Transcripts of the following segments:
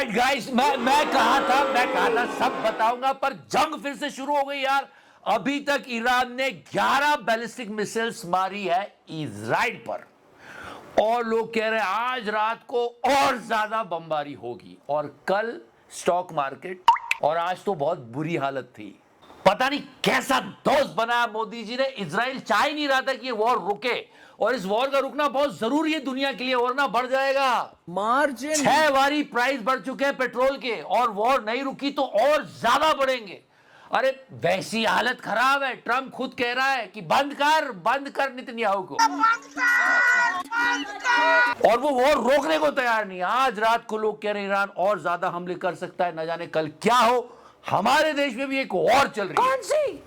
Alright guys, मैं कहा था सब बताऊंगा, पर जंग फिर से शुरू हो गई यार। अभी तक ईरान ने 11 बैलिस्टिक मिसाइल्स मारी है इजराइल पर, और लोग कह रहे हैं आज रात को और ज्यादा बमबारी होगी, और कल स्टॉक मार्केट, और आज तो बहुत बुरी हालत थी। पता नहीं कैसा दोस्त बनाया मोदी जी ने। इजराइल चाह ही नहीं रहा था कि ये वॉर रुके, और इस वॉर का रुकना बहुत जरूरी है दुनिया के लिए, वरना बढ़ जाएगा। मार्जिन 6 बारी प्राइस बढ़ चुके हैं पेट्रोल के, और वॉर नहीं रुकी तो और ज्यादा बढ़ेंगे। अरे वैसी हालत खराब है, ट्रम्प खुद कह रहा है कि बंद कर नेतन्याहू को, और वो वॉर रोकने को तैयार नहीं। आज रात को लोग कह रहे हैं ईरान और ज्यादा हमले कर सकता है, न जाने कल क्या हो। हमारे देश में भी एक वॉर चल रही है। कौन सी?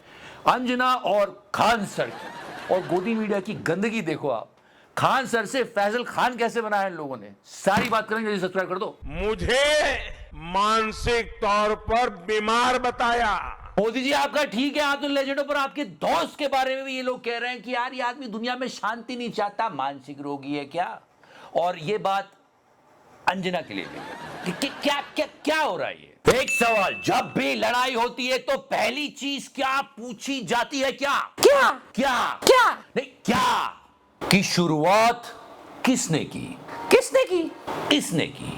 अंजना और खान सर की, और गोदी मीडिया की गंदगी देखो आप। खान सर से फैजल खान कैसे बनाया है इन लोगों ने, सारी बात करेंगे। सब्सक्राइब कर दो। मुझे मानसिक तौर पर बीमार बताया। मोदी जी आपका ठीक है, आप तो लेजेंड हो, पर आपके दोस्त के बारे में भी ये लोग कह रहे हैं कि यार ये आदमी दुनिया में शांति नहीं चाहता, मानसिक रोगी है क्या। और ये बात अंजना के लिए भी कि क्या हो रहा है ये। एक सवाल, जब भी लड़ाई होती है तो पहली चीज क्या पूछी जाती है? क्या नहीं, क्या की शुरुआत किसने की? इसने की,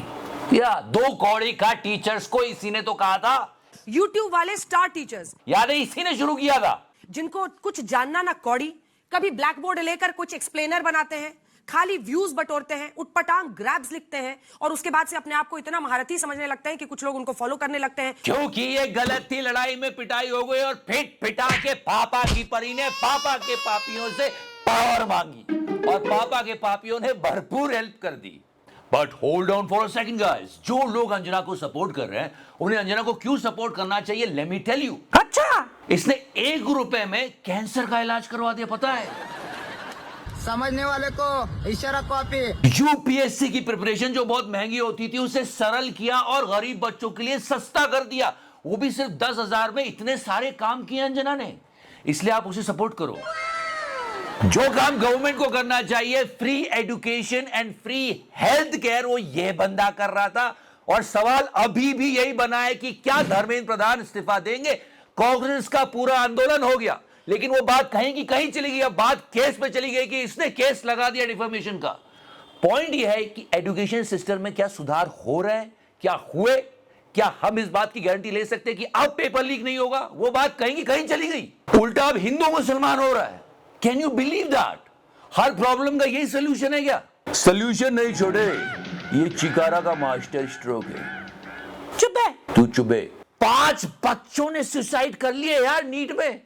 या 2 कौड़ी का टीचर्स को इसी ने तो कहा था। YouTube वाले स्टार टीचर्स, याद है, इसी ने शुरू किया था। जिनको कुछ जानना ना कौड़ी, कभी ब्लैक बोर्ड लेकर कुछ एक्सप्लेनर बनाते हैं, खाली व्यूज बटोरते हैं, उटपटांग ग्रैब्स लिखते हैं, और उसके बाद से अपने आप को इतना महारथी समझने लगते हैं कि कुछ लोग उनको फॉलो करने लगते हैं। क्योंकि ये गलत थी, लड़ाई में पिटाई हो गई, और पिटा के पापा की परी ने पापा के पापियों से पावर मांगी, और पापा के पापियों ने भरपूर हेल्प कर दी। But hold on for a second guys, जो लोग अंजना को सपोर्ट कर रहे हैं, उन्हें अंजना को क्यों सपोर्ट करना चाहिए, लेट मी टेल यू। अच्छा, इसने 1 रुपए में कैंसर का इलाज करवा दिया, पता है? समझने वाले को इशारा कॉपी। यूपीएससी की प्रिपरेशन जो बहुत महंगी होती थी, उसे सरल किया और गरीब बच्चों के लिए सस्ता कर दिया, वो भी सिर्फ 10,000 में। इतने सारे काम किए अंजना ने, इसलिए आप उसे सपोर्ट करो। जो काम गवर्नमेंट को करना चाहिए, free education and free health care, वो ये बंदा कर रहा था। और सवाल अभी भी यही बना है कि क्या धर्मेंद्र प्रधान इस्तीफा देंगे। कांग्रेस का पूरा आंदोलन हो गया, लेकिन वो बात कहीं की कहीं चली गई। अब बात केस पे चली गई कि इसने केस लगा दिया डिफेमेशन का। पॉइंट ये है कि एजुकेशन सिस्टम में क्या सुधार हो रहे हैं, क्या हुए, क्या हम इस बात की गारंटी ले सकते हैं कि अब पेपर लीक नहीं होगा? वो बात कहीं की कहीं चली गई। उल्टा अब हिंदू मुसलमान हो रहा है। Can you believe that? Her problem का यही सोल्यूशन है क्या? सोल्यूशन नहीं छोड़े, ये चिकारा का मास्टर स्ट्रोक है। चुप है तू चुपे। 5 बच्चों ने सुसाइड कर लिए यार नीट में।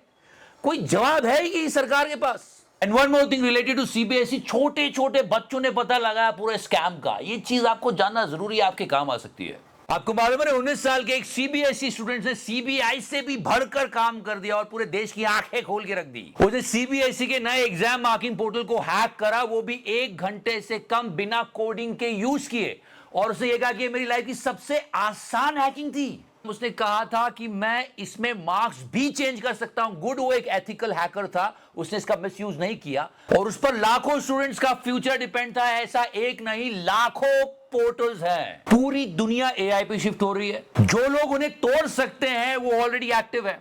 कोई जवाब है कि सरकार के पास? And one more thing related to CBSE, छोटे छोटे बच्चों ने पता लगाया पूरे स्कैम का। ये चीज आपको जानना जरूरी है, आपके काम आ सकती है। आपको मालूम है 19 साल के एक सीबीएसई स्टूडेंट ने सीबीआई से भी बढ़कर काम कर दिया और पूरे देश की आंखें खोल के रख दी। उसने सीबीएसई के नए एग्जाम मार्किंग पोर्टल को हैक करा, वो भी 1 घंटे से कम बिना कोडिंग के यूज किए, और उसने ये कहा कि मेरी लाइफ की सबसे आसान हैकिंग थी। उसने कहा था कि मैं इसमें मार्क्स भी चेंज कर सकता हूं। गुड, वो एक एथिकल हैकर था, उसने इसका मिसयूज नहीं किया, और उस पर लाखों स्टूडेंट्स का फ्यूचर डिपेंड था। ऐसा एक नहीं, लाखों पोर्टल्स हैं। पूरी दुनिया एआई पे शिफ्ट हो रही है। जो लोग उन्हें तोड़ सकते हैं वो ऑलरेडी एक्टिव है,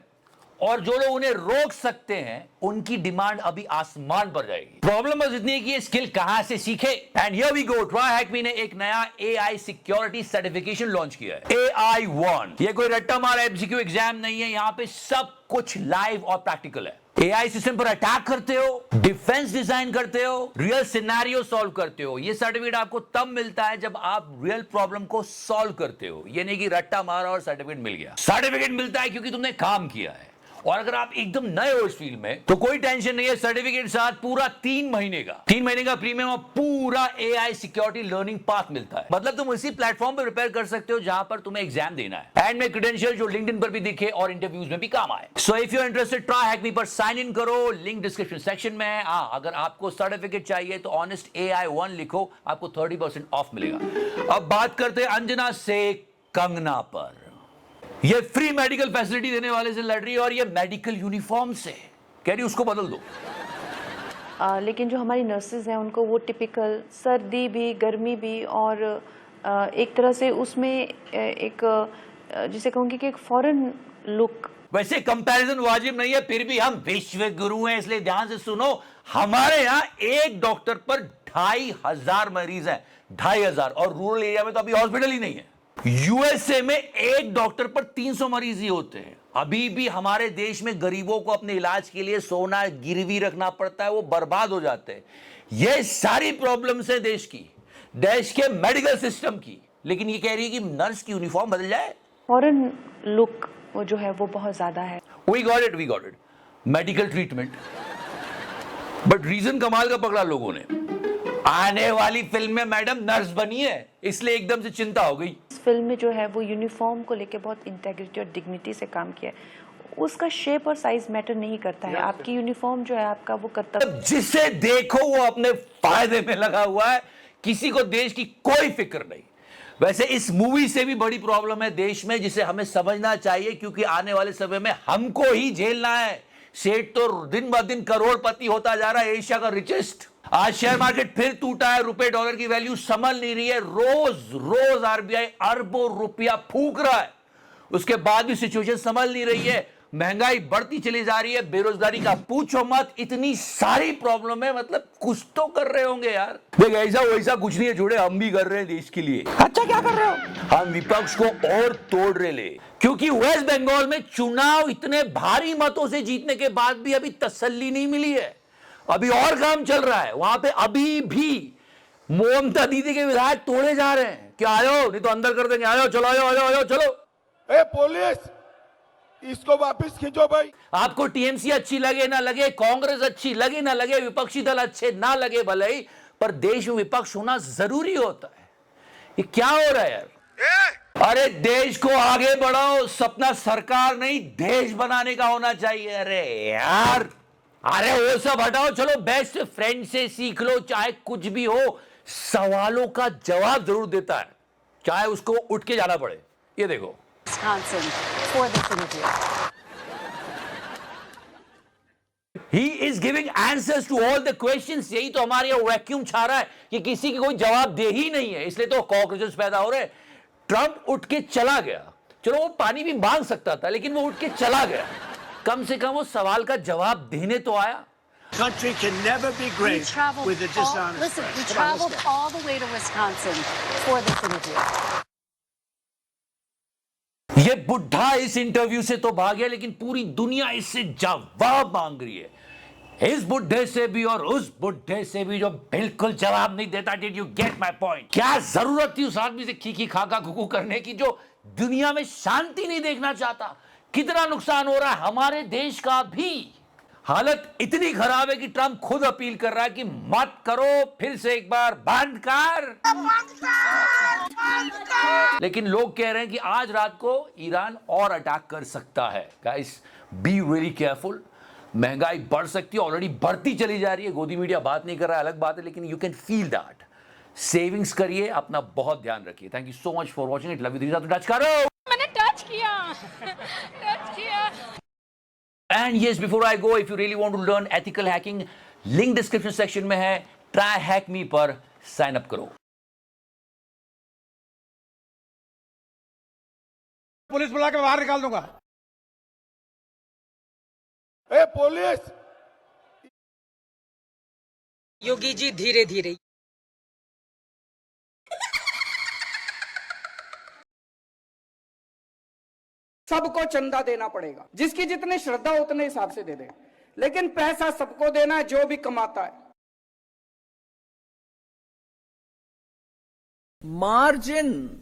और जो लोग उन्हें रोक सकते हैं उनकी डिमांड अभी आसमान पर जाएगी। प्रॉब्लम बस इतनी है कि ये स्किल कहां से सीखे। And here we go, TryHackMe ने एक नया AI सिक्योरिटी सर्टिफिकेशन लॉन्च किया है, AI1। ये कोई रट्टा मारा एमसीक्यू एग्जाम नहीं है, यहां पे सब कुछ लाइव और प्रैक्टिकल है। AI सिस्टम पर अटैक करते हो, डिफेंस डिजाइन करते हो, रियल सिनेरियो सॉल्व करते हो। ये सर्टिफिकेट आपको तब मिलता है जब आप रियल प्रॉब्लम को सॉल्व करते हो। ये नहीं कि रट्टा मारा और सर्टिफिकेट मिल गया। सर्टिफिकेट मिलता है क्योंकि तुमने काम किया है। और अगर आप एकदम नए हो इस फील्ड में तो कोई टेंशन नहीं है, सर्टिफिकेट साथ पूरा 3 महीने का प्रीमियम और पूरा AI सिक्योरिटी लर्निंग पाथ मिलता है। मतलब तुम उसी प्लेटफॉर्म पर प्रिपेयर कर सकते हो जहां पर तुम्हें एग्जाम देना है, एंड में क्रेडेंशियल जो लिंक्डइन पर भी दिखे और इंटरव्यूज में भी काम आए। So if you are interested, TryHackMe पर साइन इन करो, लिंक डिस्क्रिप्शन सेक्शन में है। अगर आपको सर्टिफिकेट चाहिए तो ऑनेस्ट AI1 लिखो, आपको 30% ऑफ मिलेगा। अब बात करते हैं अंजना से कंगना पर। ये फ्री मेडिकल फैसिलिटी देने वाले से लड़ रही है, और ये मेडिकल यूनिफॉर्म से कह रही उसको बदल दो। लेकिन जो हमारी नर्सेज हैं उनको वो टिपिकल सर्दी भी, गर्मी भी और एक तरह से उसमें एक जिसे कहूँगी कि एक फॉरेन लुक। वैसे कंपैरिजन वाजिब नहीं है, फिर भी हम विश्व गुरु हैं, इसलिए ध्यान से सुनो। हमारे यहाँ एक डॉक्टर पर 2500 मरीज हैं, 2500, और रूरल एरिया में तो अभी हॉस्पिटल ही नहीं है। यूएसए में एक डॉक्टर पर 300 मरीज ही होते हैं। अभी भी हमारे देश में गरीबों को अपने इलाज के लिए सोना गिरवी रखना पड़ता है, वो बर्बाद हो जाते हैं। ये सारी प्रॉब्लम्स है देश की, देश के मेडिकल सिस्टम की। लेकिन ये कह रही है कि नर्स की यूनिफॉर्म बदल जाए, फॉरेन लुक वो जो है वो बहुत ज्यादा है। We got it, medical treatment. But reason कमाल का पकड़ा लोगों ने। आने वाली फिल्म में मैडम नर्स बनी है, इसलिए एकदम से चिंता हो गई। इस फिल्म में जो है वो यूनिफॉर्म को लेके बहुत इंटेग्रिटी और डिग्निटी से काम किया है। उसका शेप और साइज मैटर नहीं करता है, आपकी यूनिफॉर्म जो है आपका वो कर्तव्य। जिसे देखो वो अपने फायदे में लगा हुआ है, किसी को देश की कोई फिक्र नहीं। वैसे इस मूवी से भी बड़ी प्रॉब्लम है देश में, जिसे हमें समझना चाहिए, क्योंकि आने वाले समय में हमको ही झेलना है। सेठ तो दिन ब दिन करोड़पति होता जा रहा है, एशिया का रिचेस्ट। आज शेयर मार्केट फिर टूटा है, रुपए डॉलर की वैल्यू संभल नहीं रही है। रोज रोज आरबीआई अरबों रुपया फूंक रहा है, उसके बाद भी सिचुएशन संभल नहीं रही है। महंगाई बढ़ती चली जा रही है, बेरोजगारी का पूछो मत। इतनी सारी प्रॉब्लम है, मतलब कुछ तो कर रहे होंगे यार। देख ऐसा वैसा कुछ नहीं है, जुड़े हम भी कर रहे हैं देश के लिए। अच्छा क्या कर रहे हो? हम विपक्ष को और तोड़ रहे ले, क्योंकि वेस्ट बंगाल में चुनाव इतने भारी मतों से जीतने के बाद भी अभी तसल्ली नहीं मिली है। अभी और काम चल रहा है वहां पे। अभी भी ममता दीदी के विधायक तोड़े जा रहे हैं कि आयो नहीं तो अंदर कर देंगे, आयो चलो, आयो चलो। ए पुलिस, इसको वापस खींचो भाई। आपको टीएमसी अच्छी लगे ना लगे, कांग्रेस अच्छी लगे ना लगे, विपक्षी दल अच्छे ना लगे भले ही, पर देश में विपक्ष होना जरूरी होता है। ये क्या हो रहा है यार? अरे देश को आगे बढ़ाओ, सपना सरकार नहीं देश बनाने का होना चाहिए। अरे यार, अरे वो सब हटाओ, चलो बेस्ट फ्रेंड से सीख लो, चाहे कुछ भी हो, सवालों का जवाब जरूर देता है, चाहे उसको उठ के जाना पड़े। ये देखो Wisconsin for this interview. He is giving answers to all the questions। यही तो हमारे यहाँ वैक्यूम छा रहा है कि किसी की कोई जवाब दे ही नहीं है, इसलिए तो कॉकरोचेस पैदा हो रहे हैं। ट्रंप उठ के चला गया, चलो वो पानी भी मांग सकता था, लेकिन वो उठ के चला गया। कम से कम वो सवाल का जवाब देने तो आया। Country can never be We great traveled with a dishonest. listen, we traveled all the way to Wisconsin for this interview. ये बुढ़ा इस इंटरव्यू से तो भाग गया, लेकिन पूरी दुनिया इससे जवाब मांग रही है। इस बुढ़े से भी और उस बुढ़े से भी, जो बिल्कुल जवाब नहीं देता। Did you get my point? क्या जरूरत थी उस आदमी से खी खाका खुकू करने की, जो दुनिया में शांति नहीं देखना चाहता? कितना नुकसान हो रहा है हमारे देश का भी। हालत इतनी खराब है कि ट्रंप खुद अपील कर रहा है कि मत करो, फिर से एक बार बंद कर। लेकिन लोग कह रहे हैं कि आज रात को ईरान और अटैक कर सकता है। Guys be really careful. महंगाई बढ़ सकती है, ऑलरेडी बढ़ती चली जा रही है। गोदी मीडिया बात नहीं कर रहा है, अलग बात है, लेकिन you can feel that. Savings करिए, अपना बहुत ध्यान रखिए। Thank you so much for watching it. Love you. Touch करो, मैंने टच किया। And yes, before I go, if you really want to learn ethical hacking, link description section में है। Try Hack Me पर sign up करो। Police बुला के बाहर निकाल दूंगा। ए पुलिस, योगी जी धीरे धीरे। सबको चंदा देना पड़ेगा, जिसकी जितनी श्रद्धा उतने हिसाब से दे दे, लेकिन पैसा सबको देना है जो भी कमाता है। मार्जिन